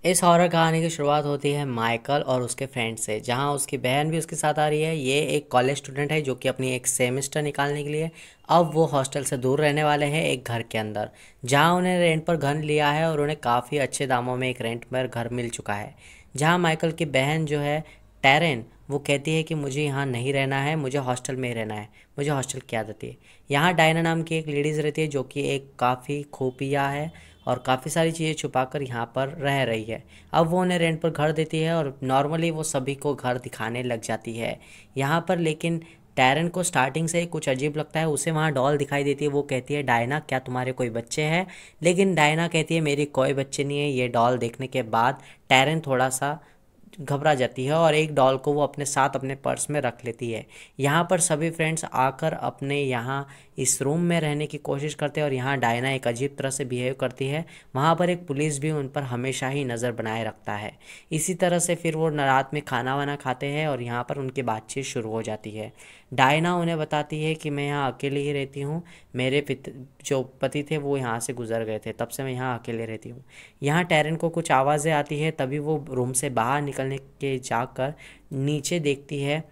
इस हॉरर कहानी की शुरुआत होती है माइकल और उसके फ्रेंड से, जहां उसकी बहन भी उसके साथ आ रही है। ये एक कॉलेज स्टूडेंट है जो कि अपनी एक सेमेस्टर निकालने के लिए अब वो हॉस्टल से दूर रहने वाले हैं एक घर के अंदर, जहां उन्हें रेंट पर घर लिया है और उन्हें काफ़ी अच्छे दामों में एक रेंट पर घर मिल चुका है। जहां माइकल की बहन जो है टैरेन, वो कहती है कि मुझे यहाँ नहीं रहना है, मुझे हॉस्टल में ही रहना है, मुझे हॉस्टल की आदत है। यहाँ डायना नाम की एक लेडीज़ रहती है जो कि एक काफ़ी खुफिया है और काफ़ी सारी चीज़ें छुपा कर यहाँ पर रह रही है। अब वो उन्हें रेंट पर घर देती है और नॉर्मली वो सभी को घर दिखाने लग जाती है यहाँ पर। लेकिन टैरन को स्टार्टिंग से ही कुछ अजीब लगता है। उसे वहाँ डॉल दिखाई देती है। वो कहती है, डायना क्या तुम्हारे कोई बच्चे हैं? लेकिन डायना कहती है, मेरी कोई बच्चे नहीं है। ये डॉल देखने के बाद टैरन थोड़ा सा घबरा जाती है और एक डॉल को वो अपने साथ अपने पर्स में रख लेती है। यहाँ पर सभी फ्रेंड्स आकर अपने यहाँ इस रूम में रहने की कोशिश करते हैं और यहाँ डायना एक अजीब तरह से बिहेव करती है। वहाँ पर एक पुलिस भी उन पर हमेशा ही नज़र बनाए रखता है। इसी तरह से फिर वो रात में खाना वाना खाते हैं और यहाँ पर उनकी बातचीत शुरू हो जाती है। डायना उन्हें बताती है कि मैं यहाँ अकेले ही रहती हूँ, मेरे जो पति थे वो यहाँ से गुजर गए थे, तब से मैं यहाँ अकेले रहती हूँ। यहाँ टैरन को कुछ आवाज़ें आती है, तभी वो रूम से बाहर निकलने के जाकर नीचे देखती है।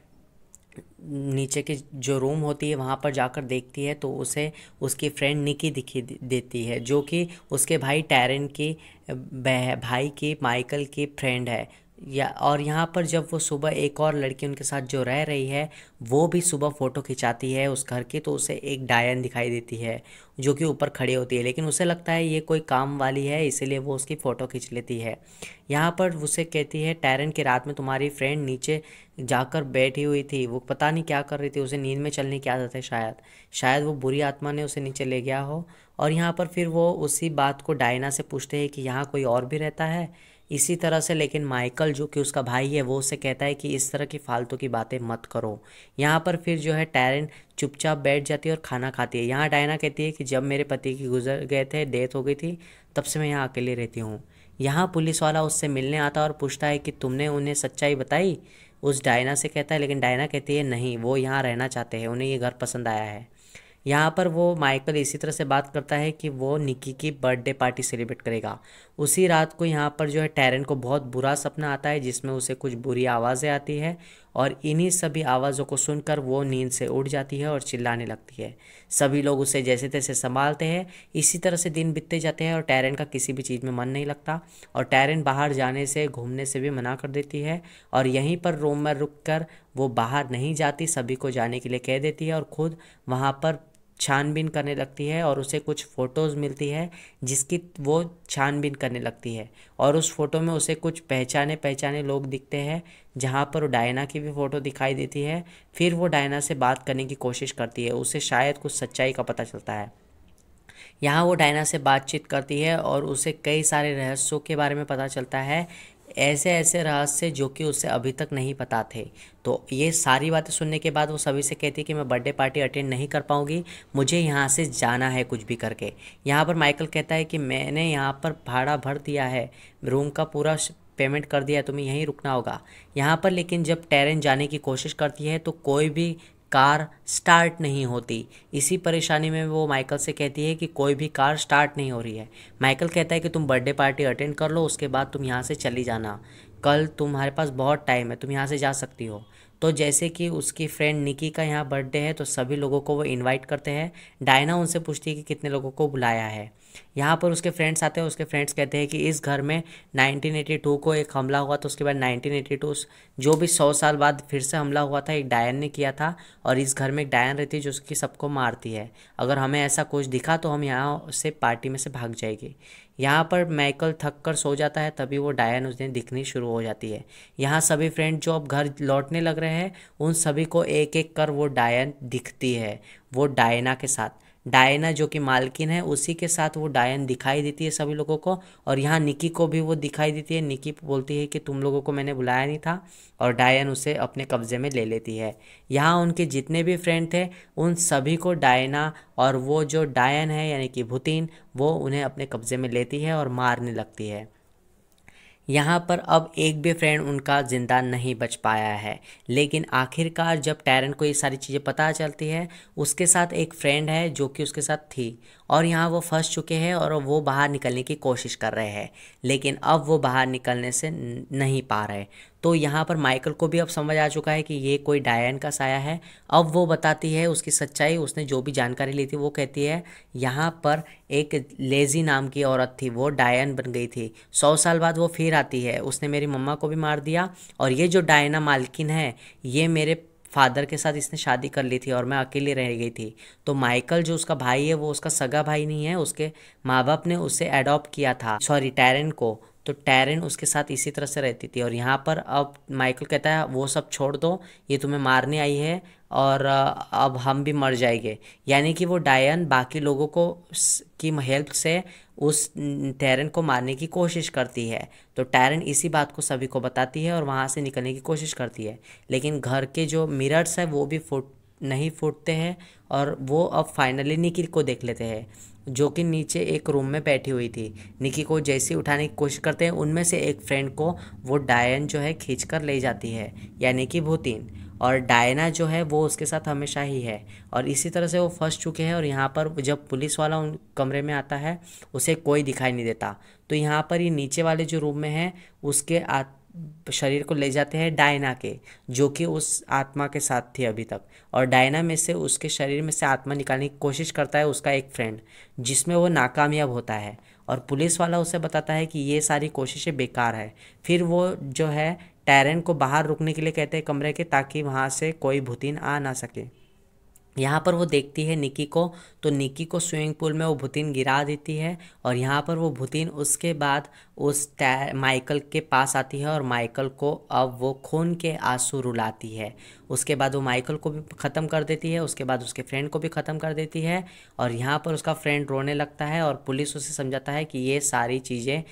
नीचे की जो रूम होती है वहाँ पर जाकर देखती है तो उसे उसकी फ्रेंड निकी दिखी देती है, जो कि उसके भाई टैरन की भाई की माइकल की फ्रेंड है। या और यहाँ पर जब वो सुबह एक और लड़की उनके साथ जो रह रही है वो भी सुबह फ़ोटो खिंचाती है उस घर की, तो उसे एक डायन दिखाई देती है जो कि ऊपर खड़ी होती है। लेकिन उसे लगता है ये कोई काम वाली है, इसीलिए वो उसकी फ़ोटो खींच लेती है। यहाँ पर उसे कहती है, टैरन की रात में तुम्हारी फ्रेंड नीचे जाकर बैठी हुई थी, वो पता नहीं क्या कर रही थी, उसे नींद में चलने की आदत है, शायद वो बुरी आत्मा ने उसे नीचे ले गया हो। और यहाँ पर फिर वो उसी बात को डायना से पूछते हैं कि यहाँ कोई और भी रहता है इसी तरह से। लेकिन माइकल जो कि उसका भाई है वो उसे कहता है कि इस तरह की फालतू की बातें मत करो। यहाँ पर फिर जो है टैरन चुपचाप बैठ जाती है और खाना खाती है। यहाँ डायना कहती है कि जब मेरे पति की गुजर गए थे, डेथ हो गई थी, तब से मैं यहाँ अकेले रहती हूँ। यहाँ पुलिस वाला उससे मिलने आता है और पूछता है कि तुमने उन्हें सच्चाई बताई? उस डायना से कहता है, लेकिन डायना कहती है नहीं, वो यहाँ रहना चाहते हैं, उन्हें ये घर पसंद आया है। यहाँ पर वो माइकल इसी तरह से बात करता है कि वो निकी की बर्थडे पार्टी सेलिब्रेट करेगा। उसी रात को यहाँ पर जो है टैरन को बहुत बुरा सपना आता है जिसमें उसे कुछ बुरी आवाज़ें आती है और इन्हीं सभी आवाज़ों को सुनकर वो नींद से उठ जाती है और चिल्लाने लगती है। सभी लोग उसे जैसे तैसे संभालते हैं। इसी तरह से दिन बीतते जाते हैं और टैरन का किसी भी चीज़ में मन नहीं लगता और टैरन बाहर जाने से घूमने से भी मना कर देती है और यहीं पर रूम में रुक कर वो बाहर नहीं जाती, सभी को जाने के लिए कह देती है और खुद वहाँ पर छानबीन करने लगती है और उसे कुछ फ़ोटोज़ मिलती है जिसकी वो छानबीन करने लगती है। और उस फ़ोटो में उसे कुछ पहचाने पहचाने लोग दिखते हैं, जहाँ पर डायना की भी फ़ोटो दिखाई देती है। फिर वो डायना से बात करने की कोशिश करती है, उसे शायद कुछ सच्चाई का पता चलता है। यहाँ वो डायना से बातचीत करती है और उसे कई सारे रहस्यों के बारे में पता चलता है, ऐसे ऐसे रहस्य जो कि उसे अभी तक नहीं पता थे। तो ये सारी बातें सुनने के बाद वो सभी से कहती है कि मैं बर्थडे पार्टी अटेंड नहीं कर पाऊँगी, मुझे यहाँ से जाना है कुछ भी करके। यहाँ पर माइकल कहता है कि मैंने यहाँ पर भाड़ा भर दिया है, रूम का पूरा पेमेंट कर दिया है, तुम्हें यहीं रुकना होगा। यहाँ पर लेकिन जब टैरन जाने की कोशिश करती है तो कोई भी कार स्टार्ट नहीं होती। इसी परेशानी में वो माइकल से कहती है कि कोई भी कार स्टार्ट नहीं हो रही है। माइकल कहता है कि तुम बर्थडे पार्टी अटेंड कर लो, उसके बाद तुम यहाँ से चली जाना, कल तुम्हारे पास बहुत टाइम है, तुम यहाँ से जा सकती हो। तो जैसे कि उसकी फ्रेंड निकी का यहाँ बर्थडे है तो सभी लोगों को वो इनवाइट करते हैं। डायना उनसे पूछती है कि कितने लोगों को बुलाया है। यहाँ पर उसके फ्रेंड्स आते हैं, उसके फ्रेंड्स कहते हैं कि इस घर में 1982 को एक हमला हुआ, तो उसके बाद 1982 जो भी 100 साल बाद फिर से हमला हुआ था, एक डायन ने किया था और इस घर में एक डायन रहती है जो उसकी सबको मारती है। अगर हमें ऐसा कुछ दिखा तो हम यहाँ से पार्टी में से भाग जाएगी। यहाँ पर माइकल थक कर सो जाता है, तभी वो डायन उस दिन दिखनी शुरू हो जाती है। यहाँ सभी फ्रेंड जो अब घर लौटने लग रहे हैं उन सभी को एक एक कर वो डायन दिखती है। वो डायना के साथ, डायना जो कि मालकिन है उसी के साथ वो डायन दिखाई देती है सभी लोगों को। और यहाँ निकी को भी वो दिखाई देती है। निकी बोलती है कि तुम लोगों को मैंने बुलाया नहीं था और डायन उसे अपने कब्जे में ले लेती है। यहाँ उनके जितने भी फ्रेंड थे उन सभी को डायना और वो जो डायन है यानी कि भूतिन, वो उन्हें अपने कब्जे में लेती है और मारने लगती है। यहाँ पर अब एक भी फ्रेंड उनका ज़िंदा नहीं बच पाया है। लेकिन आखिरकार जब टैरन को ये सारी चीज़ें पता चलती है, उसके साथ एक फ्रेंड है जो कि उसके साथ थी और यहाँ वो फंस चुके हैं और वो बाहर निकलने की कोशिश कर रहे हैं, लेकिन अब वो बाहर निकलने से नहीं पा रहे। तो यहाँ पर माइकल को भी अब समझ आ चुका है कि ये कोई डायन का साया है। अब वो बताती है उसकी सच्चाई, उसने जो भी जानकारी ली थी। वो कहती है यहाँ पर एक लेज़ी नाम की औरत थी, वो डायन बन गई थी। 100 साल बाद वो फिर आती है, उसने मेरी मम्मा को भी मार दिया, और ये जो डायना मालकिन है ये मेरे फादर के साथ इसने शादी कर ली थी और मैं अकेली रह गई थी। तो माइकल जो उसका भाई है वो उसका सगा भाई नहीं है, उसके माँ बाप ने उसे अडॉप्ट किया था, सॉरी टैरेन को। तो टैरेन उसके साथ इसी तरह से रहती थी। और यहाँ पर अब माइकल कहता है वो सब छोड़ दो, ये तुम्हें मारने आई है और अब हम भी मर जाएंगे। यानी कि वो डायन बाकी लोगों को की हेल्प से उस टैरेन को मारने की कोशिश करती है। तो टैरेन इसी बात को सभी को बताती है और वहाँ से निकलने की कोशिश करती है, लेकिन घर के जो मिरर्स है वो भी नहीं फूटते हैं। और वो अब फाइनली निकी को देख लेते हैं, जो कि नीचे एक रूम में बैठी हुई थी। निकी को जैसे ही उठाने की कोशिश करते हैं, उनमें से एक फ्रेंड को वो डायन जो है खींच कर ले जाती है, यानी कि भूतिन। और डायना जो है वो उसके साथ हमेशा ही है। और इसी तरह से वो फंस चुके हैं। और यहाँ पर जब पुलिस वाला उन कमरे में आता है, उसे कोई दिखाई नहीं देता। तो यहाँ पर ये नीचे वाले जो रूम में है उसके शरीर को ले जाते हैं डायना के, जो कि उस आत्मा के साथ थी अभी तक। और डायना में से उसके शरीर में से आत्मा निकालने की कोशिश करता है उसका एक फ्रेंड, जिसमें वो नाकामयाब होता है। और पुलिस वाला उसे बताता है कि ये सारी कोशिशें बेकार है। फिर वो जो है टैरेन को बाहर रुकने के लिए कहते हैं कमरे के, ताकि वहाँ से कोई भूतिन आ ना सके। यहाँ पर वो देखती है निकी को, तो निकी को स्विमिंग पूल में वो भूतिन गिरा देती है। और यहाँ पर वो भूतिन उसके बाद उस माइकल के पास आती है और माइकल को अब वो खून के आंसू रुलाती है। उसके बाद वो माइकल को भी ख़त्म कर देती है, उसके बाद उसके फ्रेंड को भी ख़त्म कर देती है। और यहाँ पर उसका फ्रेंड रोने लगता है और पुलिस उसे समझाता है कि ये सारी चीज़ें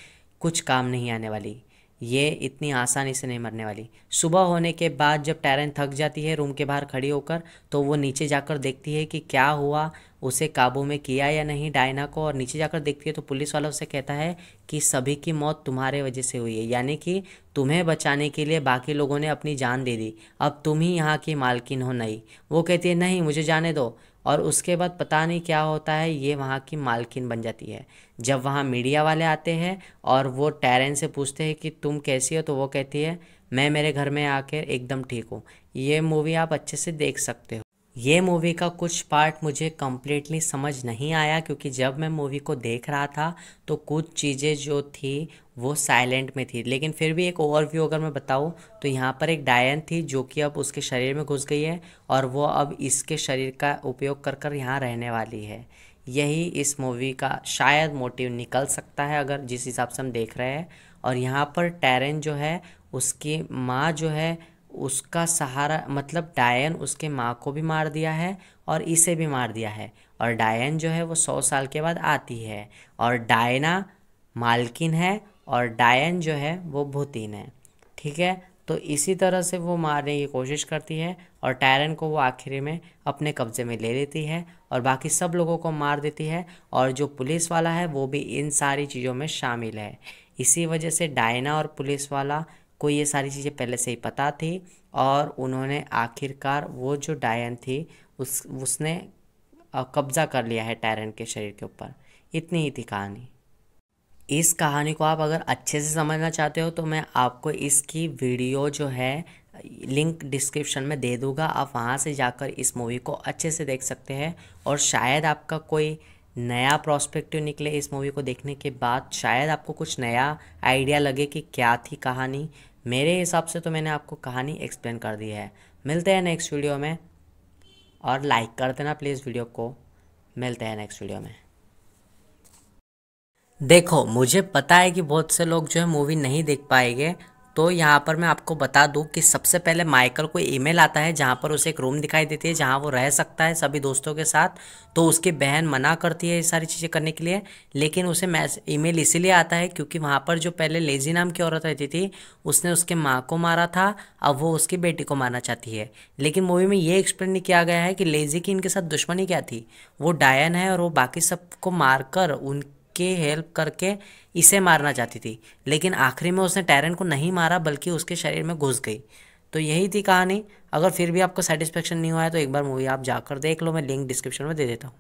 कुछ काम नहीं आने वाली, ये इतनी आसानी से नहीं मरने वाली। सुबह होने के बाद जब टैरेन थक जाती है रूम के बाहर खड़ी होकर, तो वो नीचे जाकर देखती है कि क्या हुआ, उसे काबू में किया या नहीं डायना को। और नीचे जाकर देखती है तो पुलिस वाला उसे कहता है कि सभी की मौत तुम्हारे वजह से हुई है, यानी कि तुम्हें बचाने के लिए बाकी लोगों ने अपनी जान दे दी, अब तुम ही यहाँ की मालकिन हो नहीं। वो कहती है नहीं, मुझे जाने दो। और उसके बाद पता नहीं क्या होता है, ये वहाँ की मालकिन बन जाती है। जब वहाँ मीडिया वाले आते हैं और वो टैरेन से पूछते हैं कि तुम कैसी हो, तो वो कहती है मैं मेरे घर में आकर एकदम ठीक हूँ। ये मूवी आप अच्छे से देख सकते हो। ये मूवी का कुछ पार्ट मुझे कम्प्लीटली समझ नहीं आया, क्योंकि जब मैं मूवी को देख रहा था तो कुछ चीज़ें जो थी वो साइलेंट में थी। लेकिन फिर भी एक ओवरव्यू अगर मैं बताऊँ तो यहाँ पर एक डायन थी जो कि अब उसके शरीर में घुस गई है, और वो अब इसके शरीर का उपयोग कर कर यहाँ रहने वाली है। यही इस मूवी का शायद मोटिव निकल सकता है, अगर जिस हिसाब से हम देख रहे हैं। और यहाँ पर टैरेन जो है, उसकी माँ जो है, उसका सहारा, मतलब डायन उसके माँ को भी मार दिया है और इसे भी मार दिया है। और डायन जो है वो 100 साल के बाद आती है, और डायना मालकिन है और डायन जो है वो भूतिन है। ठीक है, तो इसी तरह से वो मारने की कोशिश करती है और टैरेन को वो आखिरी में अपने कब्जे में ले लेती है और बाकी सब लोगों को मार देती है। और जो पुलिस वाला है वो भी इन सारी चीज़ों में शामिल है। इसी वजह से डायना और पुलिस वाला को ये सारी चीज़ें पहले से ही पता थी, और उन्होंने आखिरकार वो जो डायन थी उसने कब्जा कर लिया है टैरेन के शरीर के ऊपर। इतनी ही थी कहानी। इस कहानी को आप अगर अच्छे से समझना चाहते हो तो मैं आपको इसकी वीडियो जो है लिंक डिस्क्रिप्शन में दे दूँगा, आप वहाँ से जाकर इस मूवी को अच्छे से देख सकते हैं। और शायद आपका कोई नया प्रोस्पेक्टिव निकले इस मूवी को देखने के बाद, शायद आपको कुछ नया आइडिया लगे कि क्या थी कहानी। मेरे हिसाब से तो मैंने आपको कहानी एक्सप्लेन कर दी है। मिलते हैं नेक्स्ट वीडियो में, और लाइक कर देना प्लीज़ वीडियो को। मिलते हैं नेक्स्ट वीडियो में। देखो, मुझे पता है कि बहुत से लोग जो है मूवी नहीं देख पाएंगे, तो यहाँ पर मैं आपको बता दूँ कि सबसे पहले माइकल को ईमेल आता है जहाँ पर उसे एक रूम दिखाई देती है जहाँ वो रह सकता है सभी दोस्तों के साथ। तो उसकी बहन मना करती है ये सारी चीज़ें करने के लिए, लेकिन उसे ईमेल इसीलिए आता है क्योंकि वहाँ पर जो पहले लेजी नाम की औरत रहती थी उसने उसके माँ को मारा था, अब वो उसकी बेटी को मारना चाहती है। लेकिन मूवी में ये एक्सप्लेन नहीं किया गया है कि लेजी की इनके साथ दुश्मनी क्या थी। वो डायन है और वो बाकी सबको मारकर के हेल्प करके इसे मारना चाहती थी, लेकिन आखिरी में उसने टैरेन को नहीं मारा बल्कि उसके शरीर में घुस गई। तो यही थी कहानी। अगर फिर भी आपको सेटिस्फेक्शन नहीं हुआ है तो एक बार मूवी आप जाकर देख लो, मैं लिंक डिस्क्रिप्शन में दे देता हूँ।